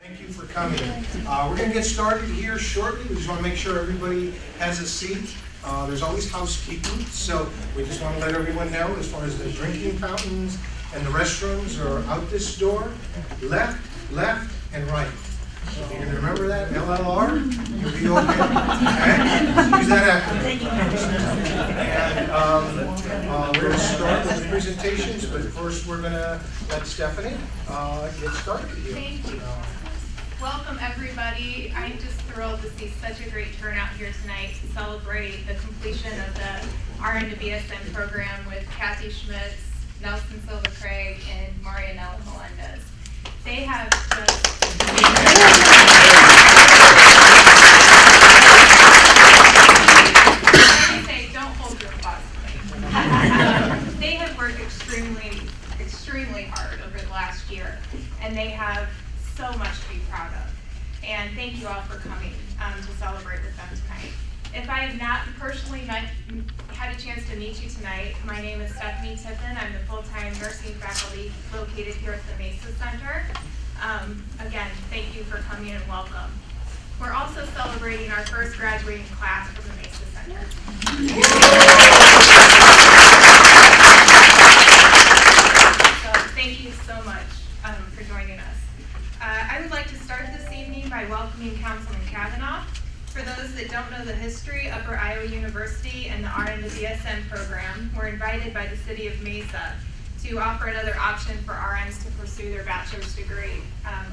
Thank you for coming. We're going to get started here shortly. We just want to make sure everybody has a seat. There's always housekeeping, so we just want to let everyone know as far as the drinking fountains and the restrooms are out this door, left, and right. So if you can remember that, LLR, you'll be okay. Okay? Use that acronym. And we're going to start with the presentations, but first we're going to let Stephanie get started here. Thank you. Welcome everybody. I'm just thrilled to see such a great turnout here tonight to celebrate the completion of the RN to BSN program with Kathy Schmitz, Nelson Silva Craig, and Marianella Melendez. They have just don't hold your applause for me. They have worked extremely hard over the last year, and they have so much to be proud of. And thank you all for coming to celebrate with them tonight. If I have not personally had a chance to meet you tonight, my name is Stephanie Tippin. I'm the full-time nursing faculty located here at the Mesa Center. Again, thank you for coming and welcome. We're also celebrating our first graduating class from the Mesa Center. So thank you so much for joining us. I would like to start this evening by welcoming Councilman Kavanaugh. For those that don't know the history, Upper Iowa University and the RN to BSN program were invited by the city of Mesa to offer another option for RNs to pursue their bachelor's degree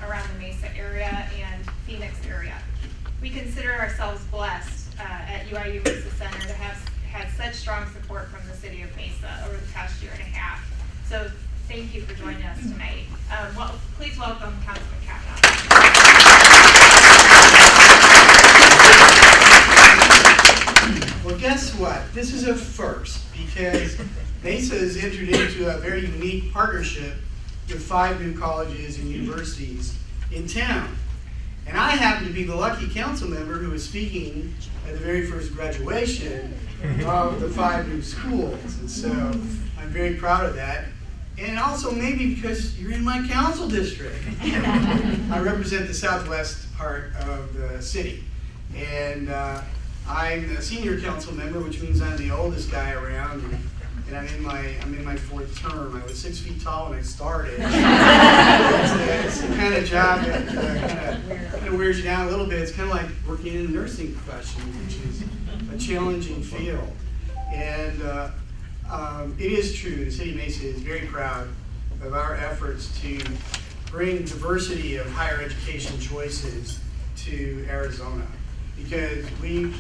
around the Mesa area and Phoenix area. We consider ourselves blessed at UIU Mesa Center to have had such strong support from the city of Mesa over the past year and a half. So thank you for joining us tonight. Please welcome Councilman Kavanaugh. Well, guess what? This is a first because Mesa has entered into a very unique partnership with 5 new colleges and universities in town. And I happen to be the lucky council member who was speaking at the very first graduation of the 5 new schools. And so I'm very proud of that. And also maybe because you're in my council district. I represent the southwest part of the city. And I'm a senior council member, which means I'm the oldest guy around. And I'm in my 4th term. I was 6 feet tall when I started. It's the kind of job that kind of wears you down a little bit. It's kind of like working in the nursing profession, which is a challenging field. And it is true, the city of Mesa is very proud of our efforts to bring diversity of higher education choices to Arizona. Because we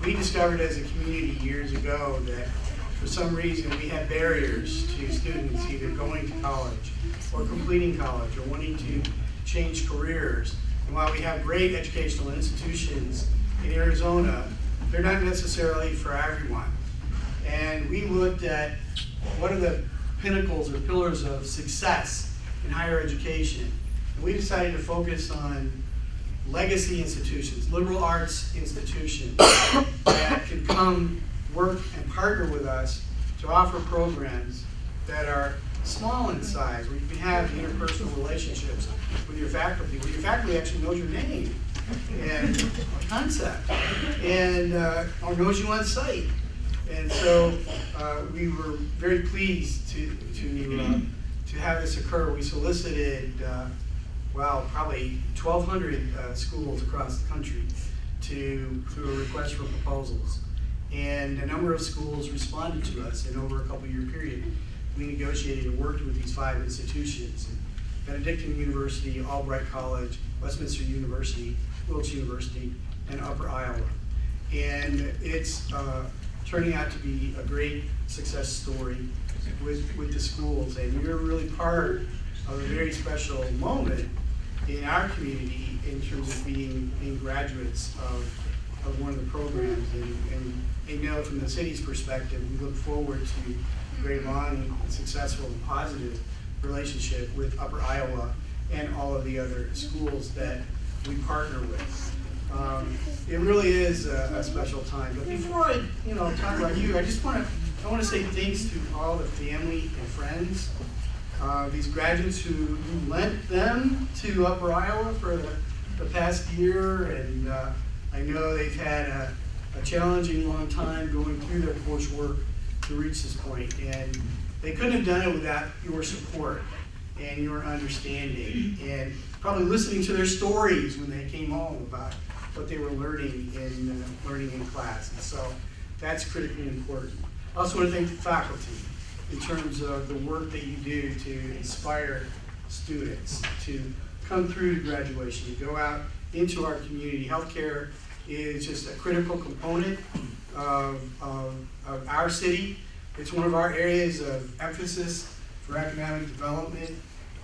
discovered as a community years ago that for some reason we had barriers to students either going to college or completing college or wanting to change careers. And while we have great educational institutions in Arizona, they're not necessarily for everyone. And we looked at what are the pinnacles or pillars of success in higher education. And we decided to focus on legacy institutions, liberal arts institutions that can come work and partner with us to offer programs that are small in size, where you can have interpersonal relationships with your faculty, where your faculty actually knows your name and concept, and or knows you on site. And so we were very pleased to have this occur. We solicited, probably 1,200 schools across the country through a request for proposals. And a number of schools responded to us, and over a couple-year period, we negotiated and worked with these 5 institutions: Benedictine University, Albright College, Westminster University, Wilkes University, and Upper Iowa. And it's turning out to be a great success story with the schools, and you're really part of a very special moment in our community in terms of being graduates of one of the programs. And from the city's perspective, we look forward to a very long, successful, and positive relationship with Upper Iowa and all of the other schools that we partner with. It really is a special time. But before I, talk about you, I want to say thanks to all the family and friends These graduates who lent them to Upper Iowa for the past year, and I know they've had a challenging long time going through their coursework to reach this point, and they couldn't have done it without your support and your understanding, and probably listening to their stories when they came home about what they were learning in class. And so that's critically important. I also want to thank the faculty in terms of the work that you do to inspire students to come through to graduation, to go out into our community. Healthcare is just a critical component of our city. It's one of our areas of emphasis for economic development,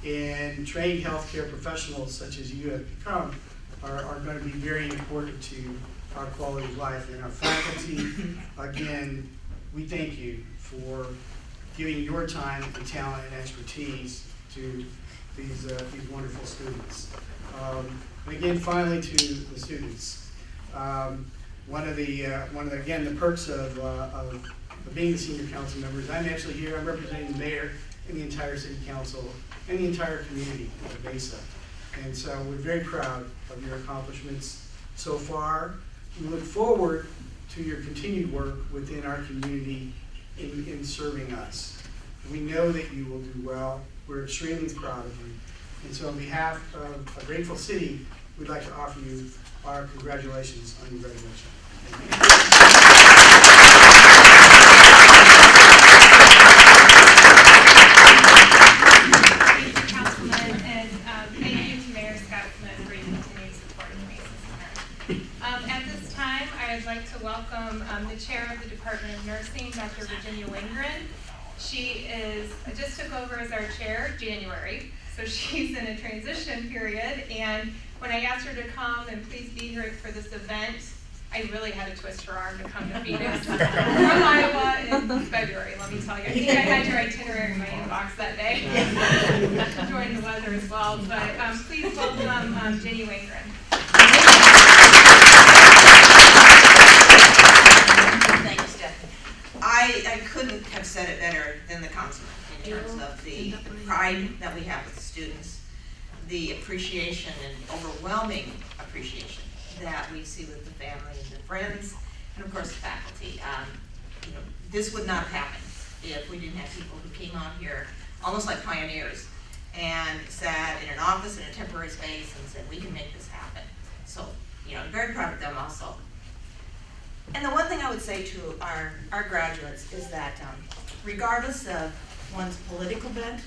and trained healthcare professionals such as you have become are going to be very important to our quality of life. And our faculty, again, we thank you for giving your time and talent and expertise to these wonderful students. And again, finally, to the students. One of the perks of being the senior council members, I'm actually here, I'm representing the mayor and the entire city council and the entire community of Mesa. And so we're very proud of your accomplishments so far. We look forward to your continued work within our community in serving us. We know that you will do well. We're extremely proud of you. And so on behalf of a grateful city, we'd like to offer you our congratulations on your graduation. Thank you, Councilman, and thank you to Mayor Scotsman for your continued support in the Mesa Center. At this time, I would like to welcome the chair of the Department of Nursing, Dr. Virginia Wingren. She just took over as our chair January, so she's in a transition period, and when I asked her to come and please be here for this event, I really had to twist her arm to come to Phoenix from Iowa in February, let me tell you. I think I had your itinerary in my inbox that day. Enjoying the weather as well, but please welcome Jenny Wingren. Thank you, Stephanie. I couldn't have said it better than the councilman in terms of the pride that we have with the students, the appreciation and overwhelming appreciation that we see with the family and the friends, and of course the faculty. This would not have happened if we didn't have people who came out here almost like pioneers and sat in an office in a temporary space and said, we can make this happen. So, I'm very proud of them also. And the one thing I would say to our graduates is that regardless of one's political bent,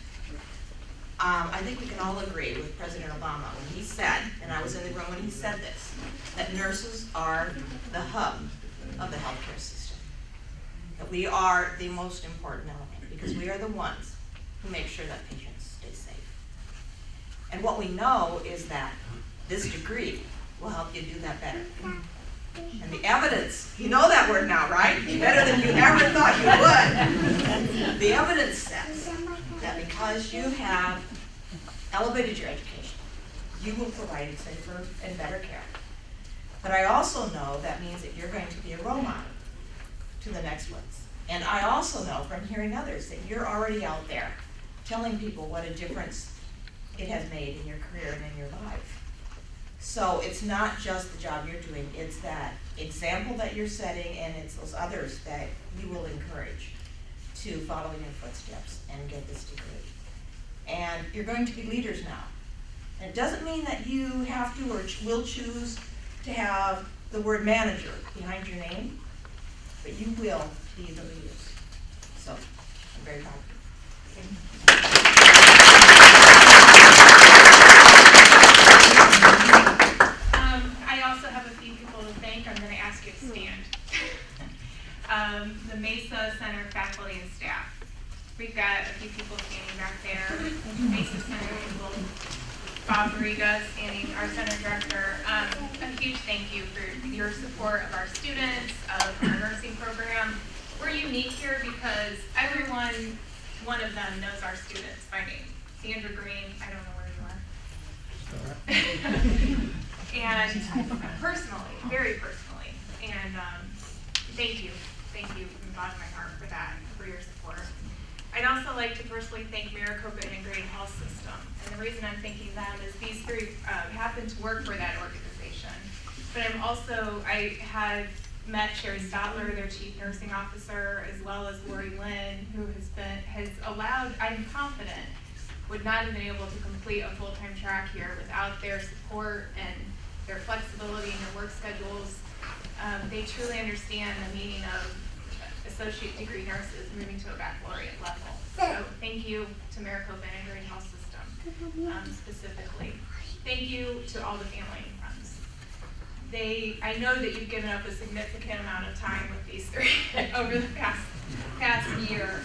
I think we can all agree with President Obama when he said, and I was in the room when he said this, that nurses are the hub of the healthcare system. That we are the most important element because we are the ones who make sure that patients stay safe. And what we know is that this degree will help you do that better. And the evidence, you know that word now, right? Better than you ever thought you would. The evidence says that because you have elevated your education, you will provide safer and better care. But I also know that means that you're going to be a role model to the next ones. And I also know from hearing others that you're already out there telling people what a difference it has made in your career and in your life. So it's not just the job you're doing, it's that example that you're setting, and it's those others that you will encourage to follow in your footsteps and get this degree. And you're going to be leaders now. And it doesn't mean that you have to or will choose to have the word manager behind your name, but you will be the leaders. So I'm very proud of you. I also have a few people to thank. I'm going to ask you to stand. The Mesa Center faculty and staff. We've got a few people standing back there. Mesa Center people. Bob Riga standing, our center director. A huge thank you for your support of our students, of our nursing program. We're unique here because one of them knows our students by name. Sandra Green, I don't know where you are. And personally, very personally. And thank you from the bottom of my heart for that, for your support. I'd also like to personally thank Maricopa Integrated Health System. And the reason I'm thanking them is these three happen to work for that organization. But I have met Sherry Stotler, their Chief Nursing Officer, as well as Lori Lynn, who has allowed, I'm confident, would not have been able to complete a full-time track here without their support and their flexibility in their work schedules. They truly understand the meaning of associate degree nurses moving to a baccalaureate level. So thank you to Maricopa Integrated Health System specifically. Thank you to all the family and friends. I know that you've given up a significant amount of time with these three over the past year,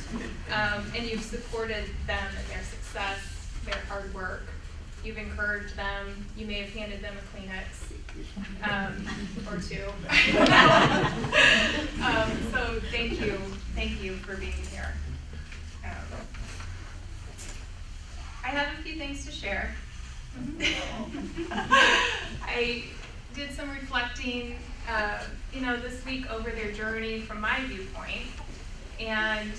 and you've supported them in their success, their hard work. You've encouraged them. You may have handed them a Kleenex or two. So thank you for being here. I have a few things to share. I did some reflecting, this week over their journey from my viewpoint, and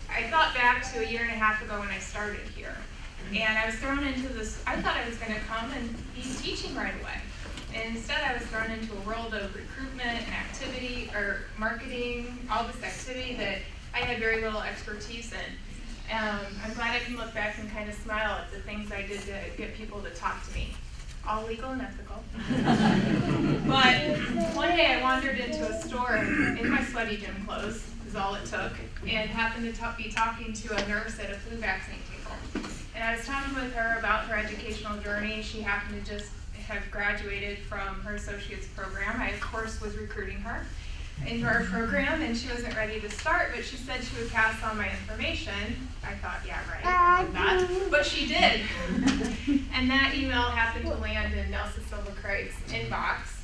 I thought back to a year and a half ago when I started here, and I was thrown into this. I thought I was going to come and be teaching right away, and instead I was thrown into a world of recruitment and activity or marketing, all this activity that I had very little expertise in. I'm glad I can look back and kind of smile at the things I did to get people to talk to me. All legal and ethical. But one day I wandered into a store in my sweaty gym clothes, is all it took, and happened to be talking to a nurse at a flu vaccine table. And I was talking with her about her educational journey. She happened to just have graduated from her associate's program. I, of course, was recruiting her into our program, and she wasn't ready to start, but she said she would pass on my information. I thought, yeah, right, I did that. But she did. And that email happened to land in Nelson Silva Craig's inbox.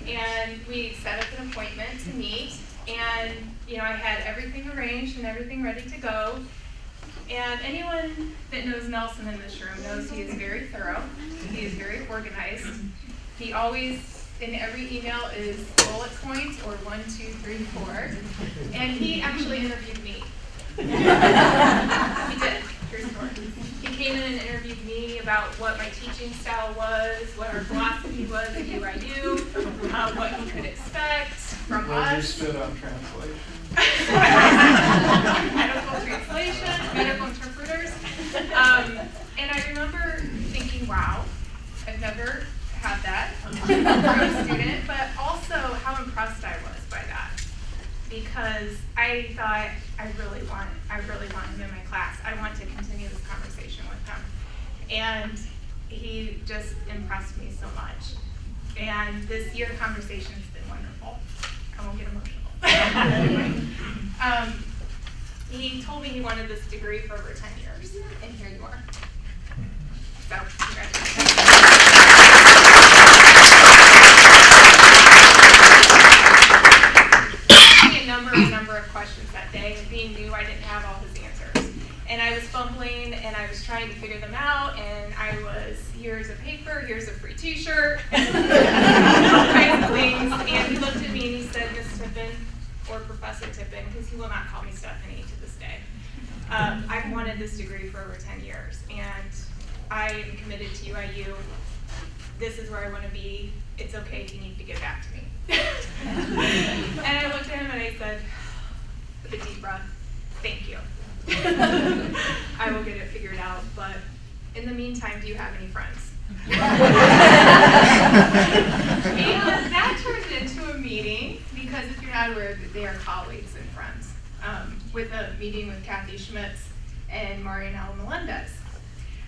And we set up an appointment to meet, and I had everything arranged and everything ready to go. And anyone that knows Nelson in this room knows he is very thorough. He is very organized. He always, in every email, is bullet points or 1, 2, 3, 4. And he actually interviewed me. He did. True story. He came in and interviewed me about what my teaching style was, what our philosophy was at UIU, what he could expect from us. You stood on translation. Medical translation, medical interpreters. And I remember thinking, wow, I've never had that from a student, but also how impressed I was by that. Because I thought, I really want him in my class. I want to continue this conversation with him. And he just impressed me so much. And this year conversation has been wonderful. I won't get emotional. He told me he wanted this degree for over 10 years, and here you are. So, congratulations. A number of questions that day, and being new, I didn't have all his answers. And I was fumbling, and I was trying to figure them out, and I was, here's a paper, here's a free t-shirt, all kinds of things. And he looked at me and he said, Miss Tippin, or Professor Tippin, because he will not call me Stephanie to this day. I've wanted this degree for over 10 years, and I am committed to UIU. This is where I want to be. It's okay if you need to get back to me. And I looked at him and I said, with a deep breath, thank you. I will get it figured out, but in the meantime, do you have any friends? And that turned into a meeting, because if you're not aware, they are colleagues and friends, with a meeting with Kathy Schmitz and Marianella Melendez.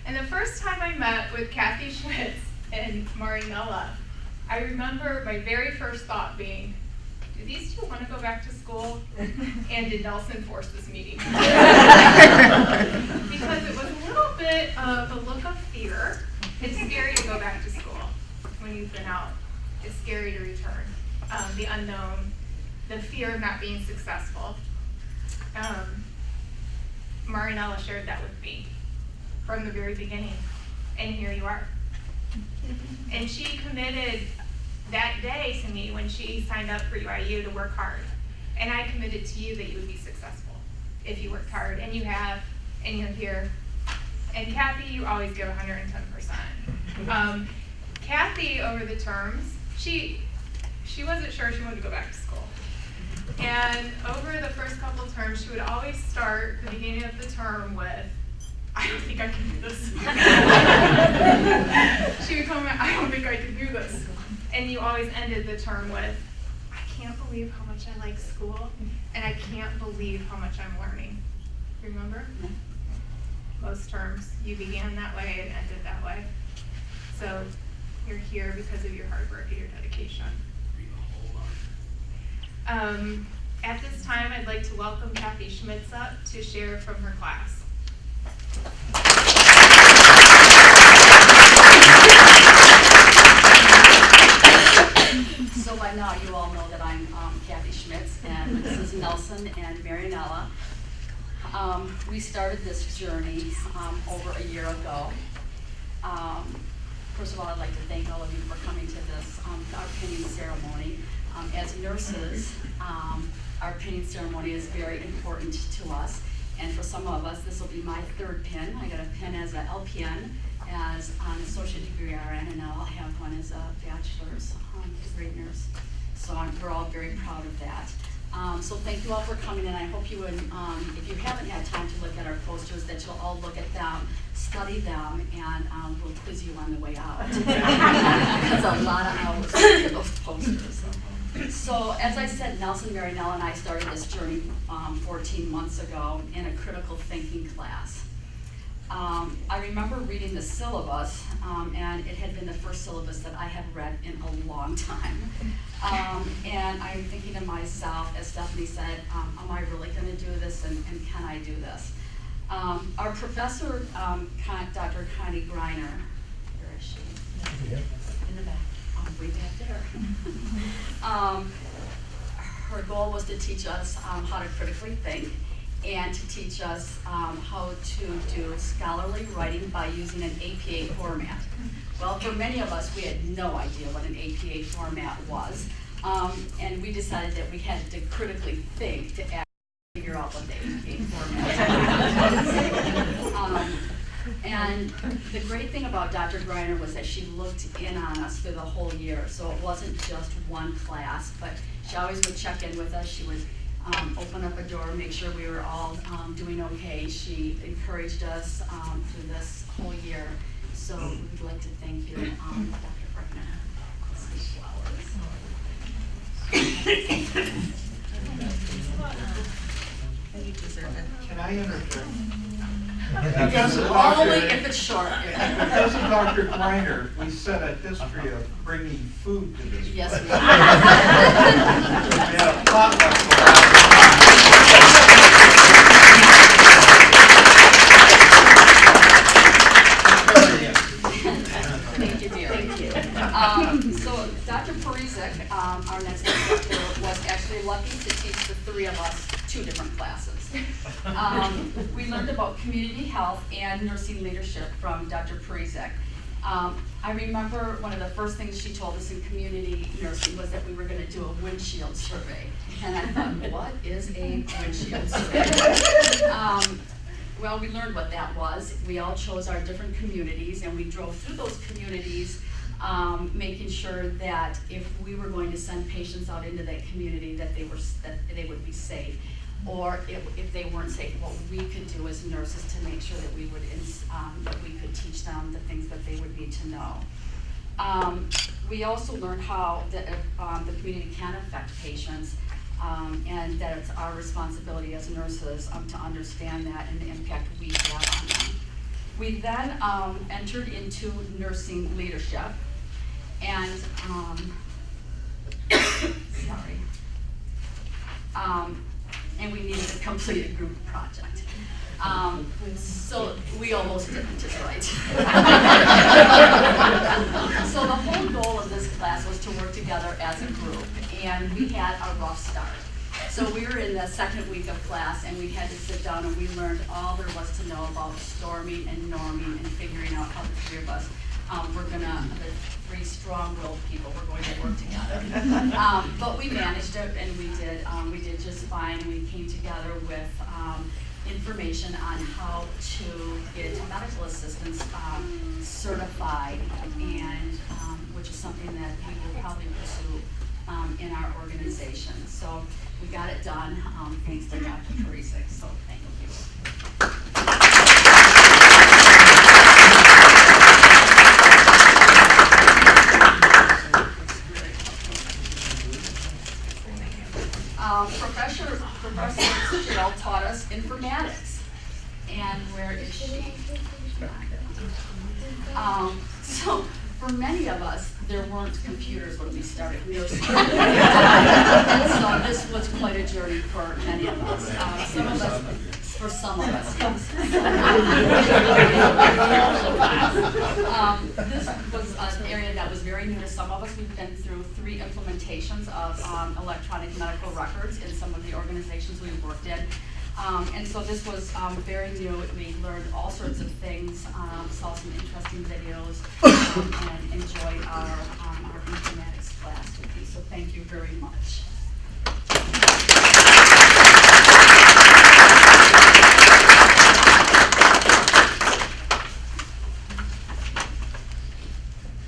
And the first time I met with Kathy Schmitz and Marianella, I remember my very first thought being, do these two want to go back to school? And did Nelson force this meeting? Because it was a little bit of a look of fear. It's scary to go back to school when you've been out. It's scary to return. The unknown, the fear of not being successful. Marianella shared that with me from the very beginning, and here you are. And she committed that day to me when she signed up for UIU to work hard. And I committed to you that you would be successful. if you worked hard, and you have, and you're here. And Kathy, you always give 110%. Kathy, over the terms, she wasn't sure she wanted to go back to school. And over the first couple of terms, she would always start the beginning of the term with, I don't think I can do this. She would come back, I don't think I can do this. And you always ended the term with, I can't believe how much I like school, and I can't believe how much I'm learning. Remember? Most terms, you began that way and ended that way. So you're here because of your hard work and your dedication. At this time, I'd like to welcome Kathy Schmitz up to share from her class. So by now, you all know that I'm Kathy Schmitz, and this is Nelson and Marianella. We started this journey over a year ago. First of all, I'd like to thank all of you for coming to this, our pinning ceremony. As nurses, our pinning ceremony is very important to us, and for some of us, this will be my third pin. I got a pin as an LPN, as an associate degree RN, and now I'll have one as a bachelor's degree nurse. So we're all very proud of that. So thank you all for coming, and I hope you would, if you haven't had time to look at our posters, that you'll all look at them, study them, and we'll quiz you on the way out. It's a lot of hours to look at those posters. So as I said, Nelson, Marinella, and I started this journey 14 months ago in a critical thinking class. I remember reading the syllabus, and it had been the first syllabus that I had read in a long time. And I'm thinking to myself, as Stephanie said, am I really going to do this, and can I do this? Our professor, Dr. Connie Greiner, where is she? In the back. Way back there. Her goal was to teach us how to critically think, and to teach us how to do scholarly writing by using an APA format. Well, for many of us, we had no idea what an APA format was, and we decided that we had to critically think to actually figure out what the APA format was. And the great thing about Dr. Greiner was that she looked in on us through the whole year, so it wasn't just one class, but she always would check in with us. She would open up a door, make sure we were all doing okay. She encouraged us through this whole year. So we'd like to thank you, Dr. Greiner. You deserve it. Can I interject? Because of Only Dr. if it's short. Because of Dr. Greiner, we set a history of bringing food to this. Yes, we place. are. We had a potluck Thank you, dear. Thank you. So Dr. Parizek, our next instructor, was actually lucky to teach the three of us two different classes. We learned about community health and nursing leadership from Dr. Parizek. I remember one of the first things she told us in community nursing was that we were going to do a windshield survey. And I thought, what is a windshield survey? Well, we learned what that was. We all chose our different communities, and we drove through those communities, making sure that if we were going to send patients out into that community, that they would be safe. Or if they weren't safe, what we could do as nurses to make sure that we could teach them the things that they would need to know. We also learned how the community can affect patients, and that it's our responsibility as nurses to understand that and the impact we have on them. We then entered into nursing leadership, and and we needed to complete a group project. So we almost didn't, is right. So the whole goal of this class was to work together as a group, and we had a rough start. So we were in the second week of class, and we had to sit down, and we learned all there was to know about storming and norming and figuring out how the three of us The three strong-willed people, we're going to work together. But we managed it, and we did just fine. We came together with information on how to get medical assistants certified, and which is something that we will probably pursue in our organization. So we got it done, thanks to Dr. Karisic, so thank you. Professor Fitzgerald taught us informatics. And where is she? So for many of us, there weren't computers when we started nursing. And so this was quite a journey for many of us. For some of us, yes. This was an area that was very new to some of us. We've been through 3 implementations of electronic medical records in some of the organizations we've worked in. And so this was very new. We learned all sorts of things, saw some interesting videos, and enjoyed our informatics class with you. So thank you very much.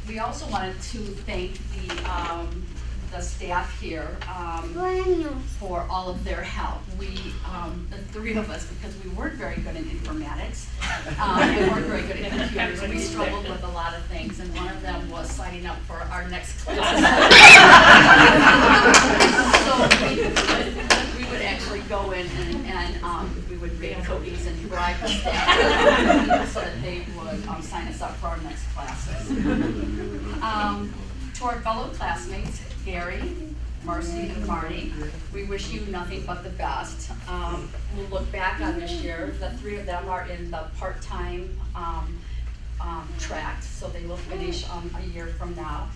We also wanted to thank the staff here for all of their help. We, the 3 of us, because we weren't very good in informatics, we weren't very good at computers, we struggled with a lot of things, and one of them was signing up for our next class. So we would actually go in and we would bake cookies and bribe the staff so that they would sign us up for our next classes. To our fellow classmates, Gary, Marcy, and Marty, we wish you nothing but the best. We'll look back on this year. The 3 of them are in the part-time track, so they will finish a year from now.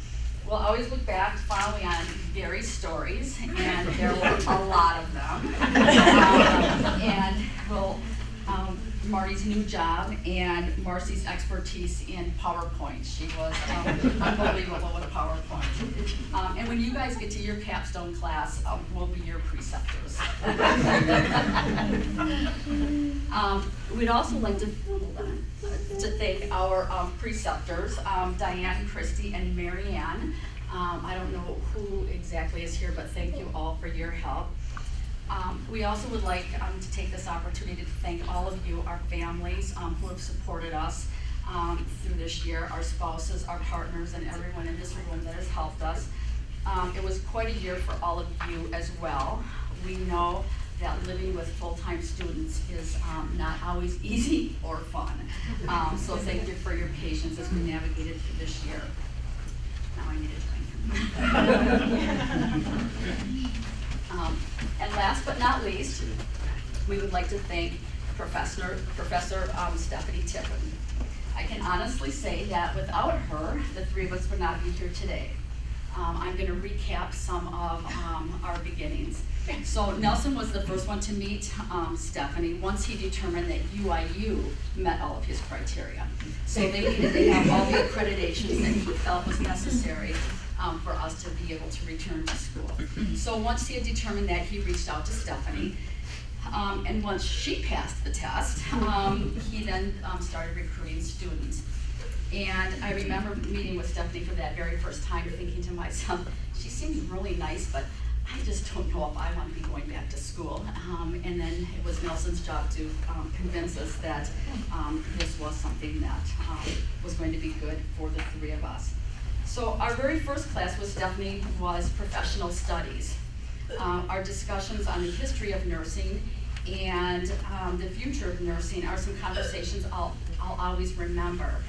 We'll always look back fondly on Gary's stories, and there were a lot of them. And we'll Marty's new job and Marcy's expertise in PowerPoint. She was unbelievable with PowerPoint. And when you guys get to your capstone class, we'll be your preceptors. We'd also like to thank our preceptors, Diane, Christy, and Marianne. I don't know who exactly is here, but thank you all for your help. We also would like to take this opportunity to thank all of you, our families who have supported us through this year, our spouses, our partners, and everyone in this room that has helped us. It was quite a year for all of you as well. We know that living with full-time students is not always easy or fun. So thank you for your patience as we navigated through this year. Now I need a drink. And last but not least, we would like to thank Professor Stephanie Tippin. I can honestly say that without her, the 3 of us would not be here today. I'm going to recap some of our beginnings. So Nelson was the first one to meet Stephanie once he determined that UIU met all of his criteria. So they needed to have all the accreditations that he felt was necessary for us to be able to return to school. So once he had determined that, he reached out to Stephanie, and once she passed the test, he then started recruiting students. And I remember meeting with Stephanie for that very first time, thinking to myself, she seems really nice, but I just don't know if I want to be going back to school. And then it was Nelson's job to convince us that this was something that was going to be good for the 3 of us. So our very first class with Stephanie was professional studies. Our discussions on the history of nursing and the future of nursing are some conversations I'll always remember.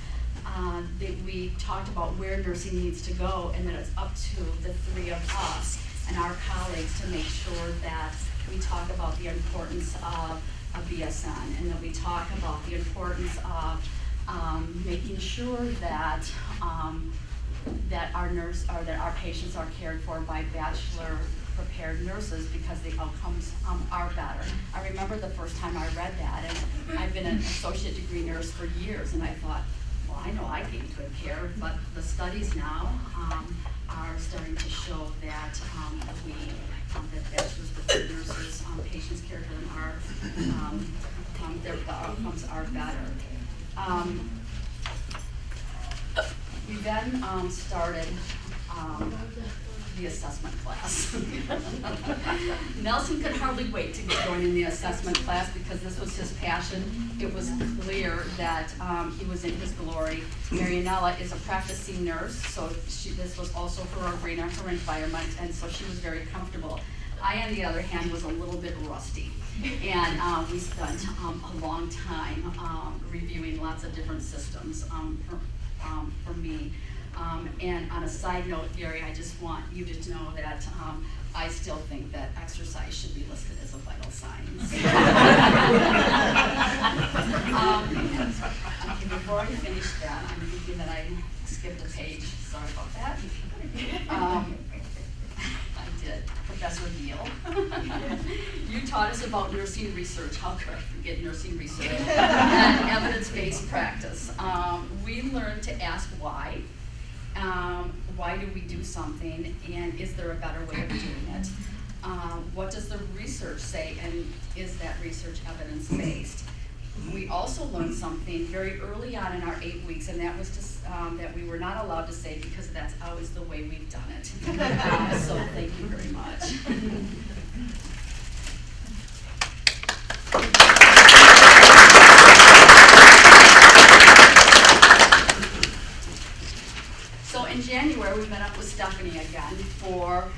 We talked about where nursing needs to go, and that it's up to the 3 of us and our colleagues to make sure that we talk about the importance of a BSN, and that we talk about the importance of making sure that that our patients are cared for by bachelor prepared nurses, because the outcomes are better. I remember the first time I read that, and I've been an associate degree nurse for years, and I thought, well, I know I gave good care, but the studies now are starting to show that that bachelor's degree nurses, patients cared for them are, their outcomes are better. We then started the assessment class. Nelson could hardly wait to join in the assessment class because this was his passion. It was clear that he was in his glory. Marianella is a practicing nurse, so this was also her arena, her environment, and so she was very comfortable. I, on the other hand, was a little bit rusty, and we spent a long time reviewing lots of different systems for me. And on a side note, Gary, I just want you to know that I still think that exercise should be listed as a vital sign. Okay, before I finish that, I'm thinking that I skipped a page. Sorry about that. I did. Professor Neal. You taught us about nursing research. How could I forget nursing research? And evidence-based practice. We learned to ask why. Why do we do something, and is there a better way of doing it? What does the research say, and is that research evidence-based? We also learned something very early on in our 8 weeks, and that was just that we were not allowed to say because that's always the way we've done it. So thank you very much. So in January, we met up with Stephanie again for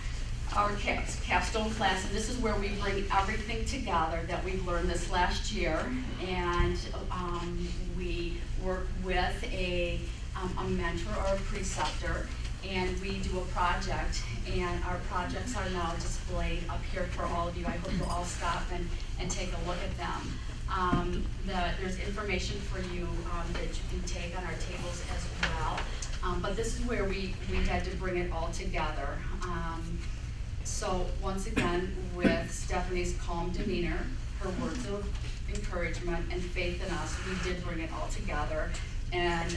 our capstone class, and this is where we bring everything together that we've learned this last year, and we work with a mentor or a preceptor, and we do a project, and our projects are now displayed up here for all of you. I hope you'll all stop and take a look at them. There's information for you that you can take on our tables as well. But this is where we had to bring it all together. So once again, with Stephanie's calm demeanor, her words of encouragement, and faith in us, we did bring it all together. And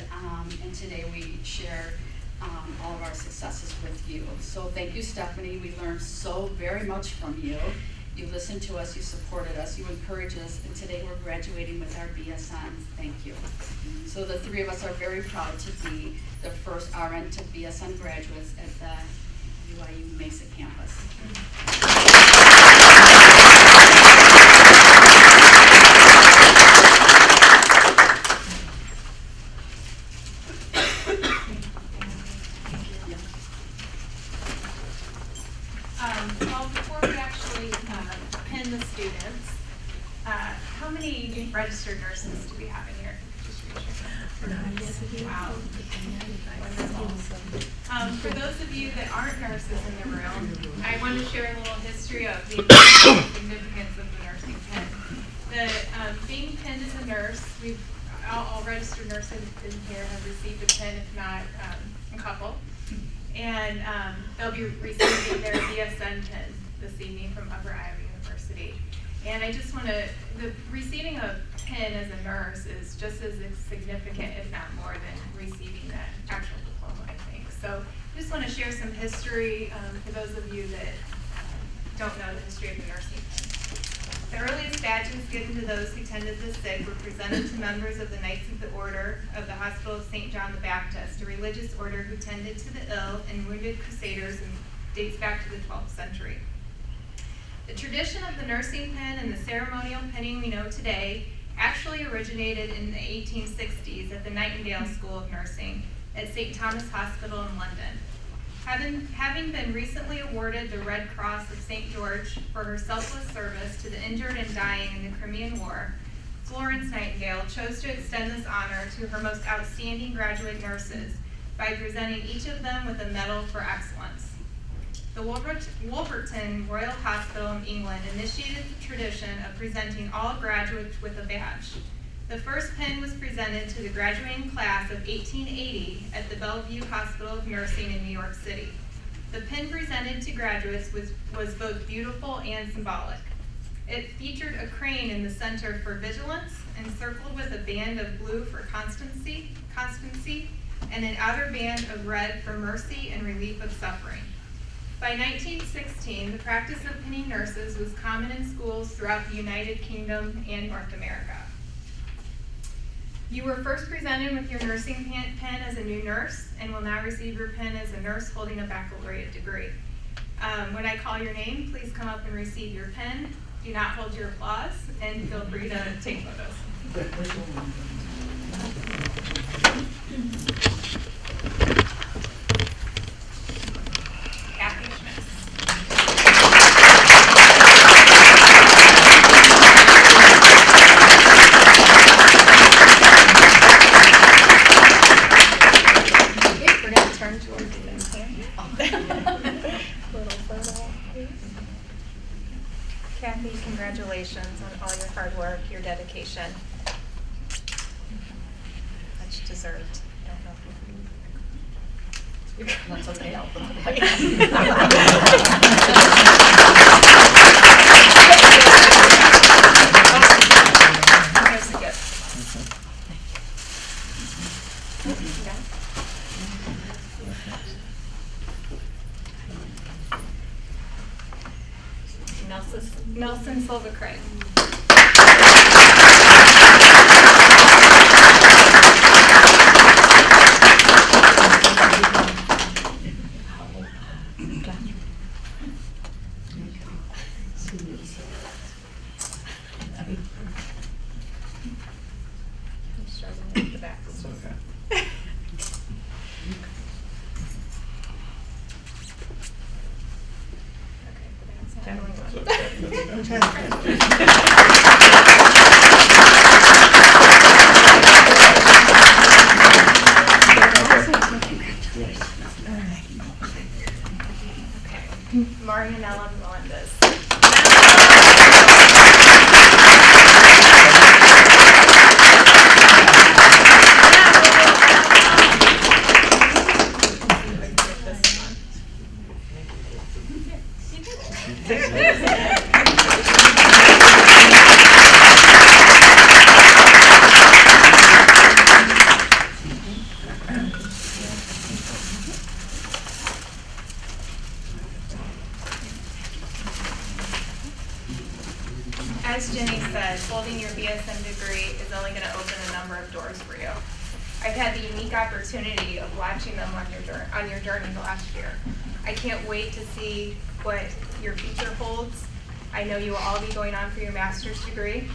today we shared all of our successes with you. So thank you, Stephanie. We learned so very much from you. You listened to us, you supported us, you encouraged us, and today we're graduating with our BSN. Thank you. So the three of us are very proud to be the first RN to BSN graduates at the UIU Mesa campus. Well, before we actually pin the students, how many registered nurses do we have in here? Just raise your hand. Wow. Wonderful. For those of you that aren't nurses in the room, I want to share a little history of the significance of the nursing pin. Being pinned as a nurse, all registered nurses in here have received a pin, if not a couple. And they'll be receiving their BSN pin this evening from Upper Iowa University. And I just want to, receiving a pin as a nurse is just as significant, if not more, than receiving that actual diploma, I think. So I just want to share some history for those of you that don't know the history of the nursing pin. The earliest badges given to those who tended the sick were presented to members of the Knights of the Order of the Hospital of St. John the Baptist, a religious order who tended to the ill and wounded crusaders, and dates back to the 12th century. The tradition of the nursing pin and the ceremonial pinning we know today actually originated in the 1860s at the Nightingale School of Nursing at St. Thomas Hospital in London. Having been recently awarded the Red Cross of St. George for her selfless service to the injured and dying in the Crimean War, Florence Nightingale chose to extend this honor to her most outstanding graduate nurses by presenting each of them with a medal for excellence. The Wolverton Royal Hospital in England initiated the tradition of presenting all graduates with a badge. The first pin was presented to the graduating class of 1880 at the Bellevue Hospital of Nursing in New York City. The pin presented to graduates was both beautiful and symbolic. It featured a crane in the center for vigilance encircled with a band of blue for constancy, and an outer band of red for mercy and relief of suffering. By 1916, the practice of pinning nurses was common in schools throughout the United Kingdom and North America. You were first presented with your nursing pen as a new nurse and will now receive your pen as a nurse holding a baccalaureate degree. When I call your name, please come up and receive your pen. Do not hold your applause, and feel free to take photos. Kathy Schmitz. We're going to turn towards the camera. Little photo, please. Kathy, congratulations on all your hard work, your dedication. Much deserved. I don't know if That's okay, I'll put it back. Here's the gift. Yeah. Nelson Silva Craig. I'm struggling with the back. It's okay. Okay, that's definitely It's one. okay. That's okay. Marianella Melendez. As Jenny said, holding your BSN degree is only going to open a number of doors for you. I've had the unique opportunity of watching them on your journey the last year. I can't wait to see what your future holds. I know you will all be going on for your master's degree.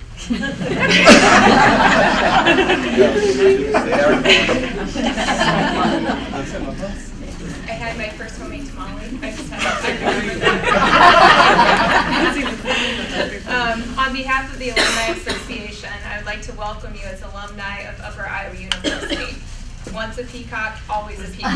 I had my first homemade tamale. I just had on behalf of the Alumni Association, I would like to welcome you as alumni of Upper Iowa University. Once a peacock, always a peacock.